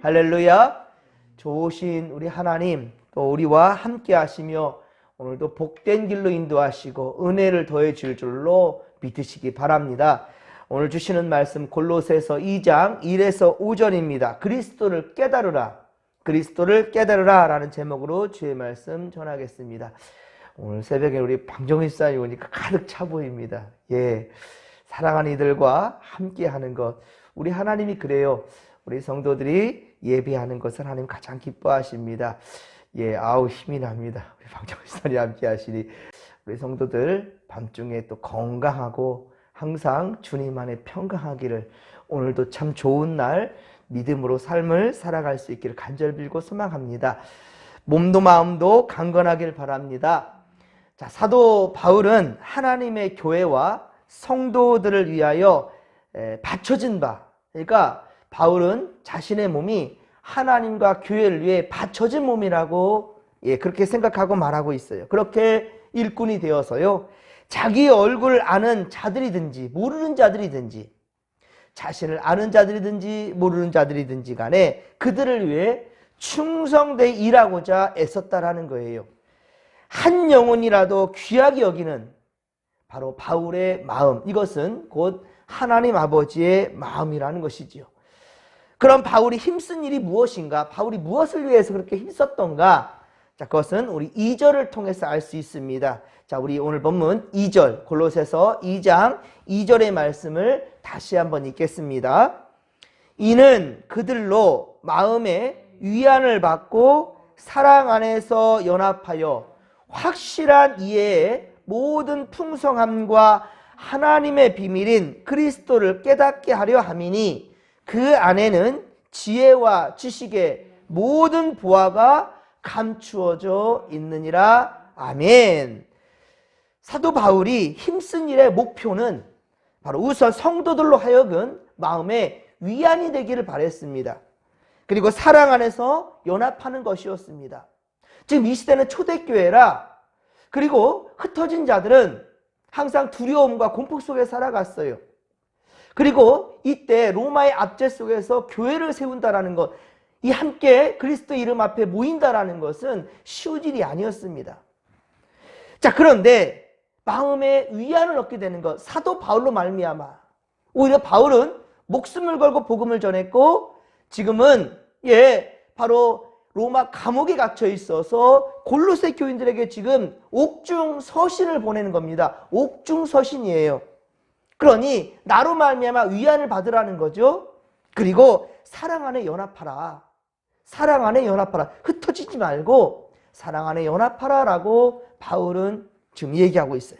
할렐루야. 좋으신 우리 하나님, 또 우리와 함께 하시며 오늘도 복된 길로 인도하시고 은혜를 더해 줄 줄로 믿으시기 바랍니다. 오늘 주시는 말씀 골로새서 2장 1에서 5절입니다. 그리스도를 깨달으라, 그리스도를 깨달으라 라는 제목으로 주의 말씀 전하겠습니다. 오늘 새벽에 우리 방정희 사님 오니까 가득 차 보입니다. 예, 사랑하는 이들과 함께 하는 것, 우리 하나님이 그래요. 우리 성도들이 예배하는 것을 하나님 가장 기뻐하십니다. 예, 아우 힘이 납니다. 우리 방정희 사님 함께 하시니 우리 성도들 밤중에 또 건강하고 항상 주님 안에 평강하기를, 오늘도 참 좋은 날 믿음으로 삶을 살아갈 수 있기를 간절히 빌고 소망합니다. 몸도 마음도 강건하길 바랍니다. 자, 사도 바울은 하나님의 교회와 성도들을 위하여 바쳐진 바, 그러니까 바울은 자신의 몸이 하나님과 교회를 위해 바쳐진 몸이라고 그렇게 생각하고 말하고 있어요. 그렇게 일꾼이 되어서요, 자기 얼굴을 아는 자들이든지 모르는 자들이든지, 자신을 아는 자들이든지 모르는 자들이든지 간에 그들을 위해 충성되어 일하고자 애썼다라는 거예요. 한 영혼이라도 귀하게 여기는 바로 바울의 마음, 이것은 곧 하나님 아버지의 마음이라는 것이지요. 그럼 바울이 힘쓴 일이 무엇인가? 바울이 무엇을 위해서 그렇게 힘썼던가? 자, 그것은 우리 2절을 통해서 알 수 있습니다. 자, 우리 오늘 본문 2절, 골로새서 2장 2절의 말씀을 다시 한번 읽겠습니다. 이는 그들로 마음의 위안을 받고 사랑 안에서 연합하여 확실한 이해의 모든 풍성함과 하나님의 비밀인 그리스도를 깨닫게 하려 함이니 그 안에는 지혜와 지식의 모든 보화가 감추어져 있느니라. 아멘. 사도 바울이 힘쓴 일의 목표는 바로 우선 성도들로 하여금 마음의 위안이 되기를 바랬습니다. 그리고 사랑 안에서 연합하는 것이었습니다. 지금 이 시대는 초대교회라, 그리고 흩어진 자들은 항상 두려움과 공포 속에 살아갔어요. 그리고 이때 로마의 압제 속에서 교회를 세운다라는 것, 이 함께 그리스도 이름 앞에 모인다라는 것은 쉬운 일이 아니었습니다. 자, 그런데 마음의 위안을 얻게 되는 것, 사도 바울로 말미암아 오히려 바울은 목숨을 걸고 복음을 전했고, 지금은 바로 로마 감옥에 갇혀 있어서 골로새 교인들에게 지금 옥중서신을 보내는 겁니다. 옥중서신이에요. 그러니 나로 말미암아 위안을 받으라는 거죠. 그리고 사랑 안에 연합하라. 사랑 안에 연합하라. 흩어지지 말고 사랑 안에 연합하라 라고 바울은 지금 얘기하고 있어요.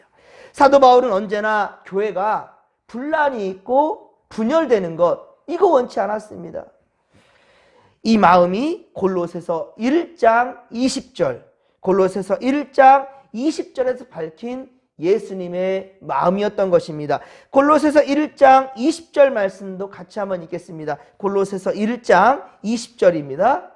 사도 바울은 언제나 교회가 분란이 있고 분열되는 것, 이거 원치 않았습니다. 이 마음이 골로새서 1장 20절, 골로새서 1장 20절에서 밝힌 예수님의 마음이었던 것입니다. 골로새서 1장 20절 말씀도 같이 한번 읽겠습니다. 골로새서 1장 20절입니다.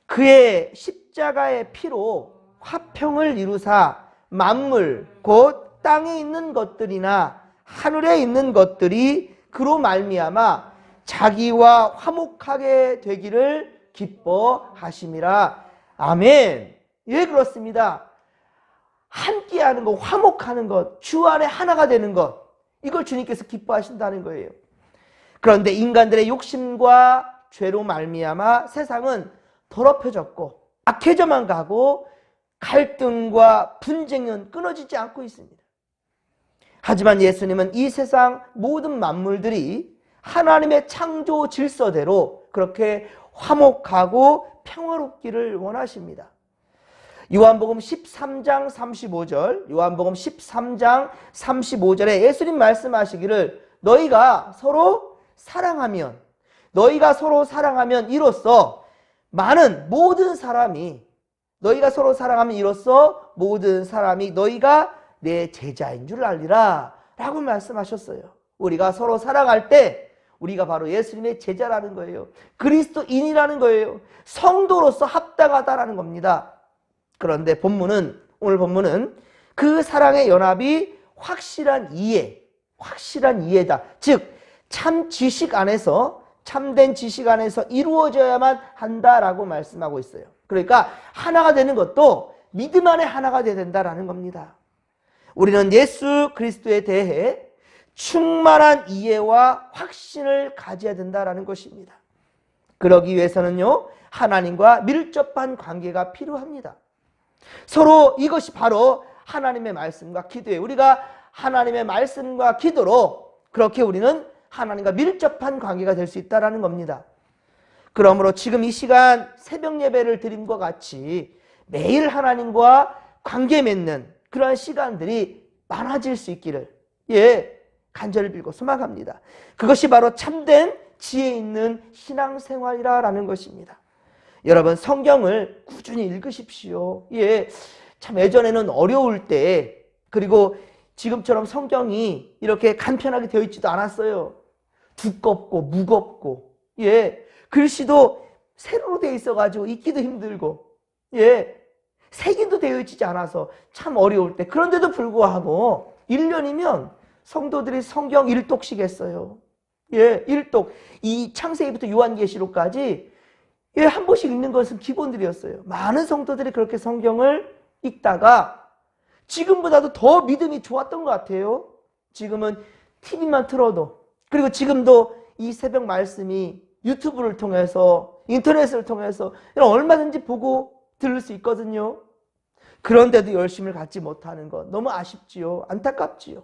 그의 십자가의 피로 화평을 이루사 만물 곧 땅에 있는 것들이나 하늘에 있는 것들이 그로 말미암아 자기와 화목하게 되기를 기뻐하심이라. 아멘. 예, 그렇습니다. 함께하는 것, 화목하는 것, 주 안에 하나가 되는 것, 이걸 주님께서 기뻐하신다는 거예요. 그런데 인간들의 욕심과 죄로 말미암아 세상은 더럽혀졌고 악해져만 가고 갈등과 분쟁은 끊어지지 않고 있습니다. 하지만 예수님은 이 세상 모든 만물들이 하나님의 창조 질서대로 그렇게 화목하고 평화롭기를 원하십니다. 요한복음 13장 35절, 요한복음 13장 35절에 예수님 말씀하시기를 너희가 서로 사랑하면 이로써 모든 사람이 너희가 내 제자인 줄 알리라 라고 말씀하셨어요. 우리가 서로 사랑할 때 우리가 바로 예수님의 제자라는 거예요. 그리스도인이라는 거예요. 성도로서 합당하다라는 겁니다. 그런데 오늘 본문은 그 사랑의 연합이 확실한 이해다. 즉 참 지식 안에서 참된 지식 안에서 이루어져야만 한다라고 말씀하고 있어요. 그러니까 하나가 되는 것도 믿음 안에 하나가 되어야 된다라는 겁니다. 우리는 예수 그리스도에 대해 충만한 이해와 확신을 가져야 된다라는 것입니다. 그러기 위해서는요, 하나님과 밀접한 관계가 필요합니다. 서로 이것이 바로 하나님의 말씀과 기도예요. 우리가 하나님의 말씀과 기도로 그렇게 우리는 하나님과 밀접한 관계가 될 수 있다는 겁니다. 그러므로 지금 이 시간 새벽 예배를 드림과 같이 매일 하나님과 관계 맺는 그러한 시간들이 많아질 수 있기를 간절히 빌고 소망합니다. 그것이 바로 참된 지혜 있는 신앙생활이라는 것입니다. 여러분, 성경을 꾸준히 읽으십시오. 참 예전에는 어려울 때, 그리고 지금처럼 성경이 이렇게 간편하게 되어 있지도 않았어요. 두껍고 무겁고, 글씨도 세로로 되어 있어가지고 읽기도 힘들고, 색인도 되어 있지 않아서 참 어려울 때, 그런데도 불구하고 1년이면 성도들이 성경 1독씩 했어요. 1독. 이 창세기부터 요한계시록까지 한 번씩 읽는 것은 기본들이었어요. 많은 성도들이 그렇게 성경을 읽다가 지금보다도 더 믿음이 좋았던 것 같아요. 지금은 TV만 틀어도, 그리고 지금도 이 새벽 말씀이 유튜브를 통해서, 인터넷을 통해서 얼마든지 보고 들을 수 있거든요. 그런데도 열심을 갖지 못하는 것 너무 아쉽지요. 안타깝지요.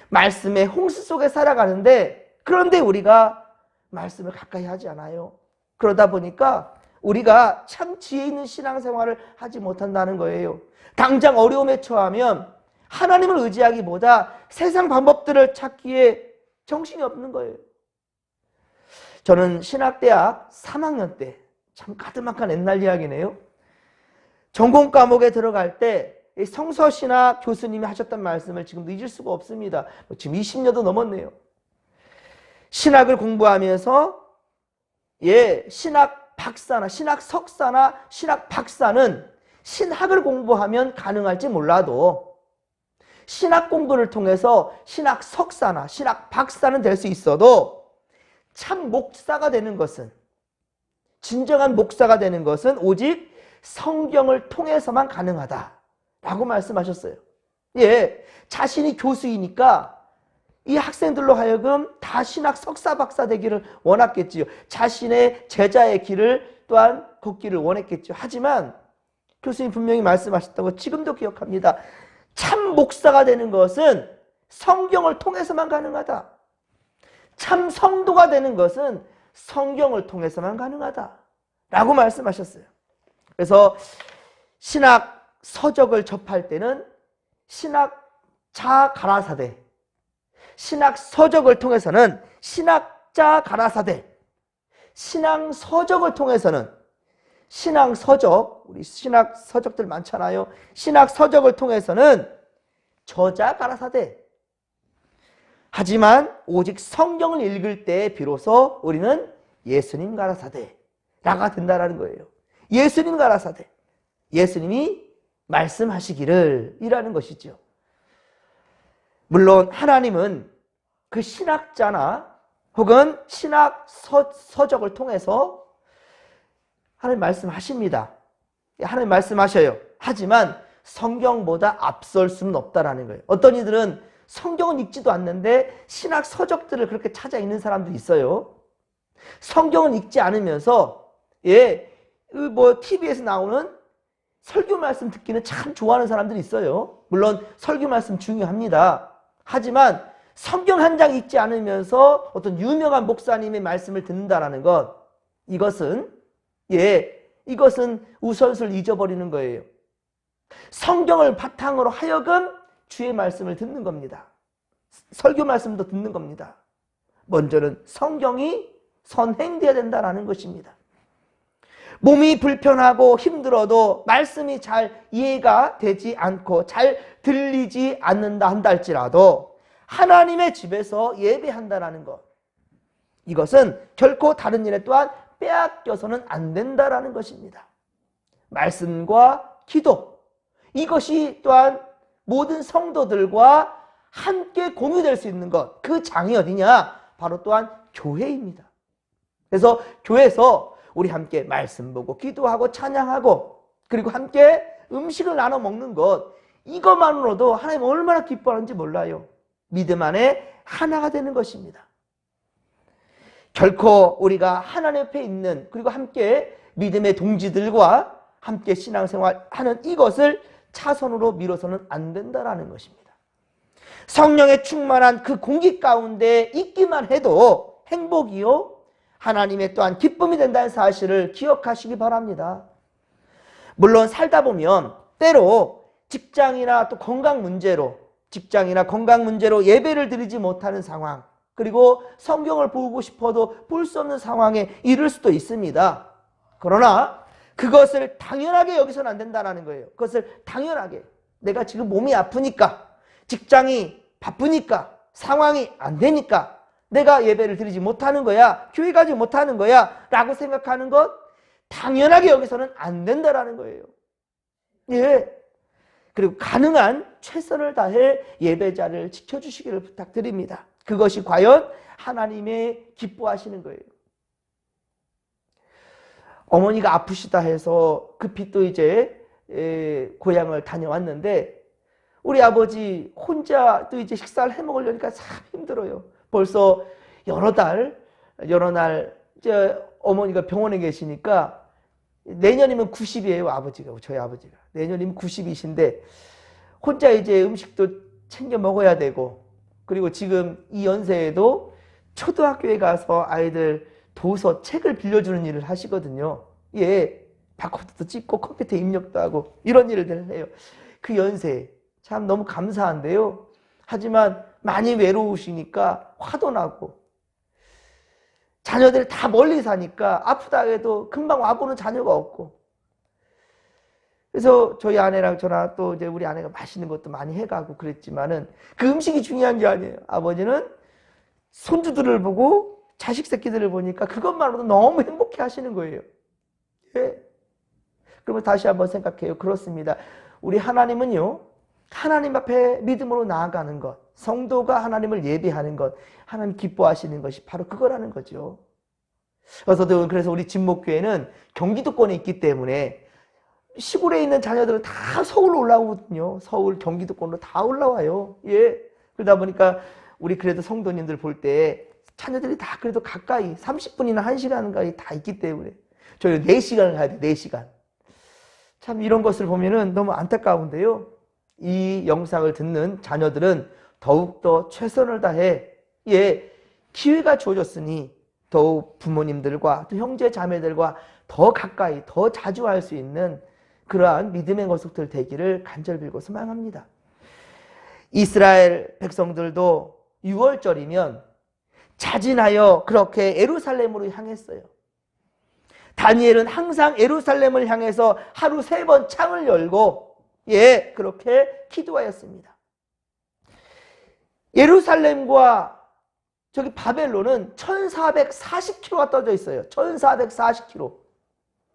말씀의 홍수 속에 살아가는데, 그런데 우리가 말씀을 가까이 하지 않아요. 그러다 보니까 우리가 참 지혜 있는 신앙생활을 하지 못한다는 거예요. 당장 어려움에 처하면 하나님을 의지하기보다 세상 방법들을 찾기에 정신이 없는 거예요. 저는 신학대학 3학년 때, 참 가드막한 옛날 이야기네요. 전공 과목에 들어갈 때 성서신학 교수님이 하셨던 말씀을 지금도 잊을 수가 없습니다. 지금 20년도 넘었네요. 신학을 공부하면서 신학 박사나 신학 석사나 신학 박사는 신학을 공부하면 가능할지 몰라도 신학 공부를 통해서 신학 석사나 신학 박사는 될 수 있어도 참 목사가 되는 것은, 진정한 목사가 되는 것은 오직 성경을 통해서만 가능하다라고 말씀하셨어요. 자신이 교수이니까 이 학생들로 하여금 다 신학 석사 박사 되기를 원했겠지요. 자신의 제자의 길을 또한 걷기를 원했겠죠. 하지만 교수님 분명히 말씀하셨다고 지금도 기억합니다. 참 목사가 되는 것은 성경을 통해서만 가능하다. 참 성도가 되는 것은 성경을 통해서만 가능하다 라고 말씀하셨어요. 그래서 신학 서적을 접할 때는 신학자 가라사대, 신학 서적을 통해서는 신학자 가라사대, 신앙 서적을 통해서는 신앙 서적, 우리 신학 서적들 많잖아요. 신학 서적을 통해서는 저자 가라사대. 하지만 오직 성경을 읽을 때 비로소 우리는 예수님 가라사대라가 된다라는 거예요. 예수님 가라사대. 예수님이 말씀하시기를 이라는 것이죠. 물론 하나님은 그 신학자나 혹은 신학 서적을 통해서 하나님 말씀하십니다. 하나님 말씀하셔요. 하지만 성경보다 앞설 수는 없다라는 거예요. 어떤 이들은 성경은 읽지도 않는데 신학 서적들을 그렇게 찾아 읽는 사람도 있어요. 성경은 읽지 않으면서 TV에서 나오는 설교 말씀 듣기는 참 좋아하는 사람들이 있어요. 물론 설교 말씀 중요합니다. 하지만 성경 한 장 읽지 않으면서 어떤 유명한 목사님의 말씀을 듣는다라는 것, 이것은 우선순위를 잊어버리는 거예요. 성경을 바탕으로 하여금 주의 말씀을 듣는 겁니다. 설교 말씀도 듣는 겁니다. 먼저는 성경이 선행되어야 된다는 것입니다. 몸이 불편하고 힘들어도 말씀이 잘 이해가 되지 않고 잘 들리지 않는다 한다 할지라도 하나님의 집에서 예배한다는 것, 이것은 결코 다른 일에 또한 빼앗겨서는 안 된다는 것입니다. 말씀과 기도, 이것이 또한 모든 성도들과 함께 공유될 수 있는 것, 그 장이 어디냐? 바로 또한 교회입니다. 그래서 교회에서 우리 함께 말씀 보고 기도하고 찬양하고 그리고 함께 음식을 나눠 먹는 것, 이것만으로도 하나님 얼마나 기뻐하는지 몰라요. 믿음 안에 하나가 되는 것입니다. 결코 우리가 하나님 옆에 있는, 그리고 함께 믿음의 동지들과 함께 신앙생활하는 이것을 차선으로 밀어서는 안 된다라는 것입니다. 성령의 충만한 그 공기 가운데 있기만 해도 행복이요 하나님의 또한 기쁨이 된다는 사실을 기억하시기 바랍니다. 물론 살다 보면 때로 직장이나 또 건강 문제로 예배를 드리지 못하는 상황, 그리고 성경을 보고 싶어도 볼 수 없는 상황에 이를 수도 있습니다. 그러나 그것을 당연하게 여기서는 안 된다는 거예요. 그것을 당연하게, 내가 지금 몸이 아프니까, 직장이 바쁘니까, 상황이 안 되니까 내가 예배를 드리지 못하는 거야, 교회 가지 못하는 거야 라고 생각하는 것, 당연하게 여기서는 안 된다라는 거예요. 예. 그리고 가능한 최선을 다해 예배자를 지켜주시기를 부탁드립니다. 그것이 과연 하나님의 기뻐하시는 거예요. 어머니가 아프시다 해서 급히 또 이제 고향을 다녀왔는데, 우리 아버지 혼자 또 이제 식사를 해 먹으려니까 참 힘들어요. 벌써 여러 날 이제 어머니가 병원에 계시니까, 내년이면 90이에요, 아버지가. 저희 아버지가. 내년이면 90이신데, 혼자 이제 음식도 챙겨 먹어야 되고, 그리고 지금 이 연세에도 초등학교에 가서 아이들 도서, 책을 빌려주는 일을 하시거든요. 예. 바코드도 찍고 컴퓨터 입력도 하고 이런 일을 해요. 그 연세에. 참 너무 감사한데요. 하지만 많이 외로우시니까 화도 나고, 자녀들이 다 멀리 사니까 아프다 해도 금방 와보는 자녀가 없고, 그래서 저희 아내랑 저랑 또 이제 우리 아내가 맛있는 것도 많이 해가고 그랬지만은 그 음식이 중요한 게 아니에요. 아버지는 손주들을 보고 자식 새끼들을 보니까 그것만으로도 너무 행복해 하시는 거예요. 예. 그러면 다시 한번 생각해요. 그렇습니다. 우리 하나님은요, 하나님 앞에 믿음으로 나아가는 것, 성도가 하나님을 예배하는 것, 하나님 기뻐하시는 것이 바로 그거라는 거죠. 그래서 우리 진목교회는 경기도권에 있기 때문에 시골에 있는 자녀들은 다 서울로 올라오거든요. 서울, 경기도권으로 다 올라와요. 예. 그러다 보니까 우리 그래도 성도님들 볼 때 자녀들이 다 그래도 가까이 30분이나 1시간 가까이 다 있기 때문에, 저희 4시간을 가야 돼요. 4시간. 참 이런 것을 보면은 너무 안타까운데요. 이 영상을 듣는 자녀들은 더욱더 최선을 다해, 예, 기회가 주어졌으니 더욱 부모님들과 또 형제 자매들과 더 가까이, 더 자주 할 수 있는 그러한 믿음의 거속들 되기를 간절히 빌고 소망합니다. 이스라엘 백성들도 6월절이면 자진하여 그렇게 예루살렘으로 향했어요. 다니엘은 항상 예루살렘을 향해서 하루 3번 창을 열고, 예, 그렇게 기도하였습니다. 예루살렘과 저기 바벨론은 1440km가 떠져 있어요. 1440km.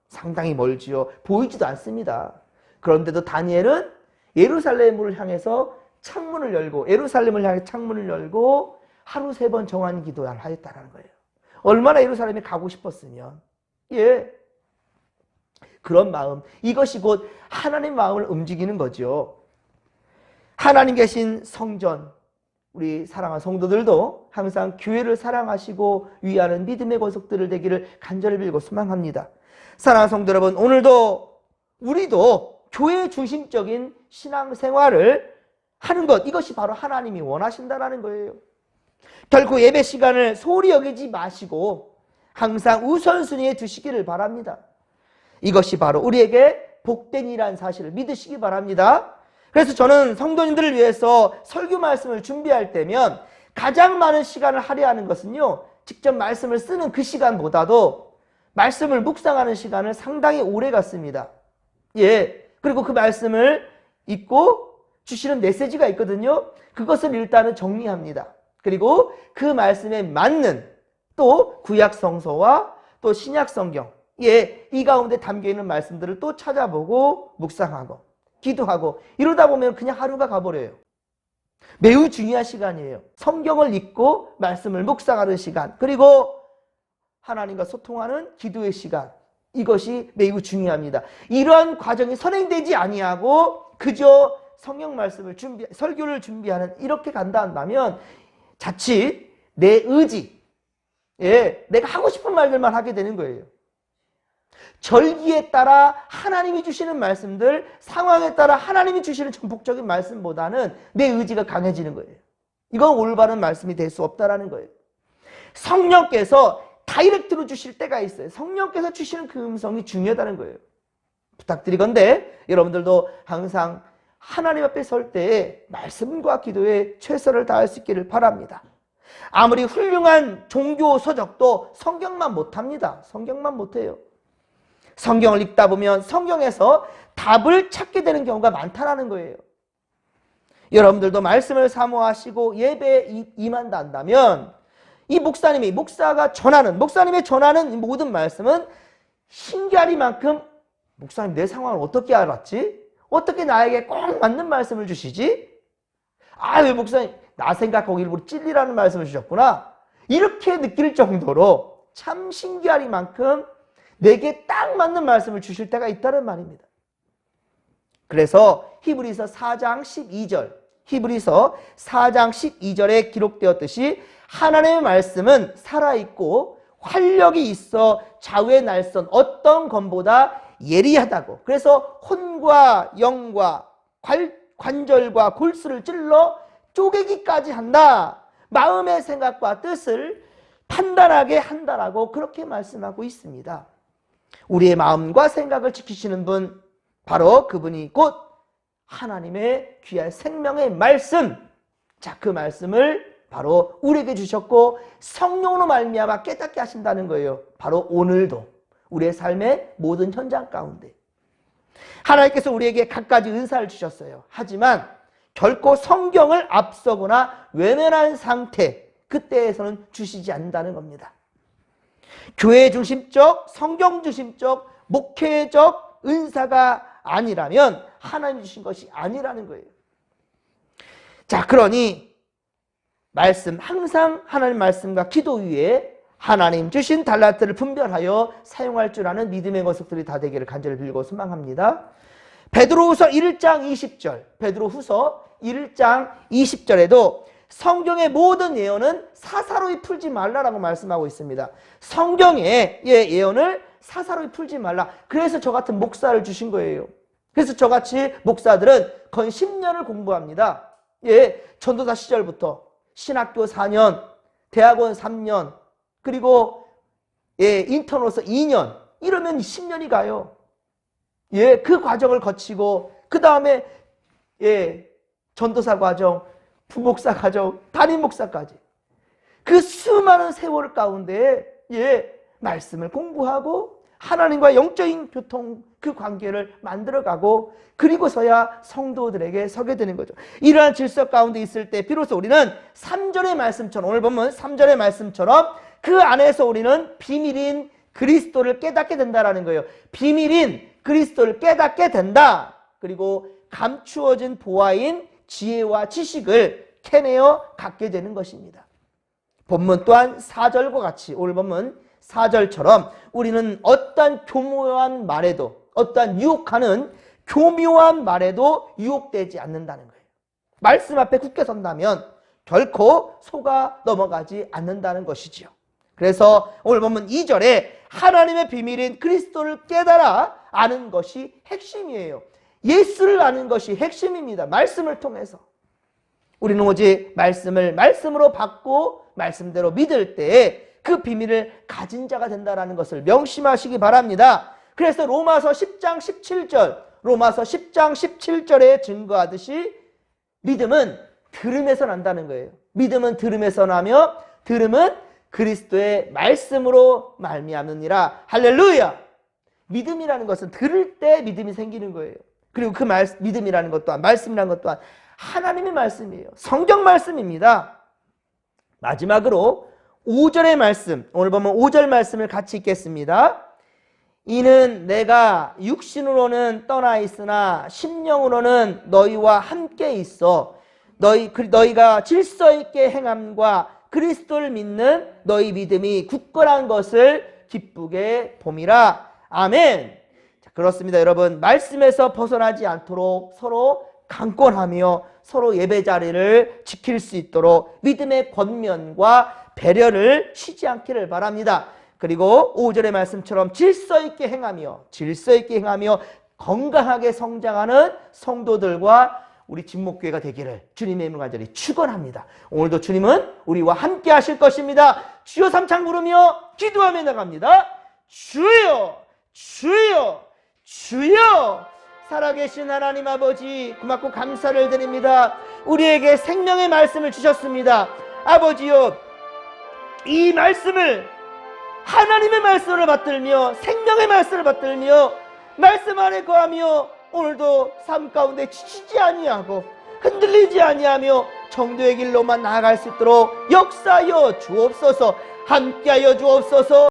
상당히 멀지요. 보이지도 않습니다. 그런데도 다니엘은 예루살렘을 향해서 창문을 열고, 예루살렘을 향해 창문을 열고 하루 3번 정한 기도를 하였다는 거예요. 얼마나 예루살렘에 가고 싶었으면. 예. 그런 마음, 이것이 곧 하나님 마음을 움직이는 거죠. 하나님 계신 성전, 우리 사랑하는 성도들도 항상 교회를 사랑하시고 위하는 믿음의 권속들을 되기를 간절히 빌고 소망합니다. 사랑하는 성도 여러분, 오늘도 우리도 교회 중심적인 신앙생활을 하는 것, 이것이 바로 하나님이 원하신다는 거예요. 결코 예배 시간을 소홀히 여기지 마시고 항상 우선순위에 두시기를 바랍니다. 이것이 바로 우리에게 복된 일이라는 사실을 믿으시기 바랍니다. 그래서 저는 성도님들을 위해서 설교 말씀을 준비할 때면 가장 많은 시간을 할애하는 것은요, 직접 말씀을 쓰는 그 시간보다도 말씀을 묵상하는 시간을 상당히 오래 갖습니다. 예. 그리고 그 말씀을 읽고 주시는 메시지가 있거든요. 그것을 일단은 정리합니다. 그리고 그 말씀에 맞는 또 구약 성서와 또 신약 성경, 예, 이 가운데 담겨있는 말씀들을 또 찾아보고 묵상하고 기도하고 이러다 보면 그냥 하루가 가버려요. 매우 중요한 시간이에요. 성경을 읽고 말씀을 묵상하는 시간, 그리고 하나님과 소통하는 기도의 시간, 이것이 매우 중요합니다. 이러한 과정이 선행되지 아니하고 그저 성경 말씀을 설교를 준비하는 이렇게 간다 한다면 자칫 내 의지, 내가 하고 싶은 말들만 하게 되는 거예요. 절기에 따라 하나님이 주시는 말씀들, 상황에 따라 하나님이 주시는 전폭적인 말씀보다는 내 의지가 강해지는 거예요. 이건 올바른 말씀이 될 수 없다라는 거예요. 성령께서 다이렉트로 주실 때가 있어요. 성령께서 주시는 그 음성이 중요하다는 거예요. 부탁드리건대 여러분들도 항상 하나님 앞에 설 때에 말씀과 기도에 최선을 다할 수 있기를 바랍니다. 아무리 훌륭한 종교 서적도 성경만 못합니다. 성경만 못해요. 성경을 읽다 보면 성경에서 답을 찾게 되는 경우가 많다는 거예요. 여러분들도 말씀을 사모하시고 예배에 임한다 한다면 이 목사가 전하는, 목사님의 전하는 모든 말씀은 신기하리만큼 목사님 내 상황을 어떻게 알았지? 어떻게 나에게 꼭 맞는 말씀을 주시지? 왜 목사님 나 생각하고 일부러 찔리라는 말씀을 주셨구나. 이렇게 느낄 정도로 참 신기하리만큼 내게 딱 맞는 말씀을 주실 때가 있다는 말입니다. 그래서 히브리서 4장 12절에 기록되었듯이 하나님의 말씀은 살아있고 활력이 있어 좌우의 날선 어떤 검보다 예리하다고. 그래서 혼과 영과 관절과 골수를 찔러 쪼개기까지 한다. 마음의 생각과 뜻을 판단하게 한다라고 그렇게 말씀하고 있습니다. 우리의 마음과 생각을 지키시는 분, 바로 그분이 곧 하나님의 귀한 생명의 말씀. 자, 그 말씀을 바로 우리에게 주셨고 성령으로 말미암아 깨닫게 하신다는 거예요. 바로 오늘도 우리의 삶의 모든 현장 가운데 하나님께서 우리에게 갖가지 은사를 주셨어요. 하지만 결코 성경을 앞서거나 외면한 상태, 그때에서는 주시지 않는다는 겁니다. 교회 중심적, 성경 중심적, 목회적 은사가 아니라면 하나님 주신 것이 아니라는 거예요. 자, 그러니 항상 하나님 말씀과 기도 위에 하나님 주신 달란트를 분별하여 사용할 줄 아는 믿음의 거석들이 다 되기를 간절히 빌고 소망합니다. 베드로후서 1장 20절, 베드로후서 1장 20절에도 성경의 모든 예언은 사사로이 풀지 말라라고 말씀하고 있습니다. 성경의 예언을 사사로이 풀지 말라. 그래서 저 같은 목사를 주신 거예요. 그래서 저같이 목사들은 건 10년을 공부합니다. 전도사 시절부터 신학교 4년, 대학원 3년, 그리고 인턴으로서 2년, 이러면 10년이 가요. 그 과정을 거치고 그 다음에 전도사 과정, 부목사 과정, 담임 목사까지 그 수많은 세월 가운데 말씀을 공부하고 하나님과 영적인 교통, 그 관계를 만들어가고 그리고서야 성도들에게 서게 되는 거죠. 이러한 질서 가운데 있을 때 비로소 우리는 3절의 말씀처럼, 오늘 보면 3절의 말씀처럼 그 안에서 우리는 비밀인 그리스도를 깨닫게 된다라는 거예요. 비밀인 그리스도를 깨닫게 된다. 그리고 감추어진 보화인 지혜와 지식을 캐내어 갖게 되는 것입니다. 본문 또한 4절과 같이 오늘 본문 4절처럼 우리는 어떠한 교묘한 말에도, 어떠한 유혹하는 교묘한 말에도 유혹되지 않는다는 거예요. 말씀 앞에 굳게 선다면 결코 속아 넘어가지 않는다는 것이지요. 그래서 오늘 본문 2절에 하나님의 비밀인 그리스도를 깨달아 아는 것이 핵심이에요. 예수를 아는 것이 핵심입니다. 말씀을 통해서. 우리는 오직 말씀을 말씀으로 받고 말씀대로 믿을 때에 그 비밀을 가진 자가 된다는 것을 명심하시기 바랍니다. 그래서 로마서 10장 17절에 증거하듯이 믿음은 들음에서 난다는 거예요. 믿음은 들음에서 나며 들음은 그리스도의 말씀으로 말미암느니라. 할렐루야! 믿음이라는 것은 들을 때 믿음이 생기는 거예요. 그리고 그 믿음이라는 것 또한, 말씀이라는 것 또한 하나님의 말씀이에요. 성경 말씀입니다. 마지막으로 5절의 말씀, 오늘 보면 5절 말씀을 같이 읽겠습니다. 이는 내가 육신으로는 떠나 있으나 심령으로는 너희와 함께 있어 너희가 질서 있게 행함과 그리스도를 믿는 너희 믿음이 굳건한 것을 기쁘게 봄이라. 아멘. 자, 그렇습니다. 여러분, 말씀에서 벗어나지 않도록 서로 강권하며 서로 예배 자리를 지킬 수 있도록 믿음의 권면과 배려를 쉬지 않기를 바랍니다. 그리고 5절의 말씀처럼 질서 있게 행하며 건강하게 성장하는 성도들과 우리 진목교회가 되기를 주님의 이름으로 간절히 축원합니다. 오늘도 주님은 우리와 함께 하실 것입니다. 주여 삼창 부르며 기도하며 나갑니다. 주여, 주여, 주여. 살아계신 하나님 아버지, 고맙고 감사를 드립니다. 우리에게 생명의 말씀을 주셨습니다. 아버지요, 이 말씀을, 하나님의 말씀을 받들며 생명의 말씀을 받들며 말씀 안에 거하며 오늘도 삶 가운데 지치지 아니하고 흔들리지 아니하며 정도의 길로만 나아갈 수 있도록 역사하여 주옵소서. 함께하여 주옵소서.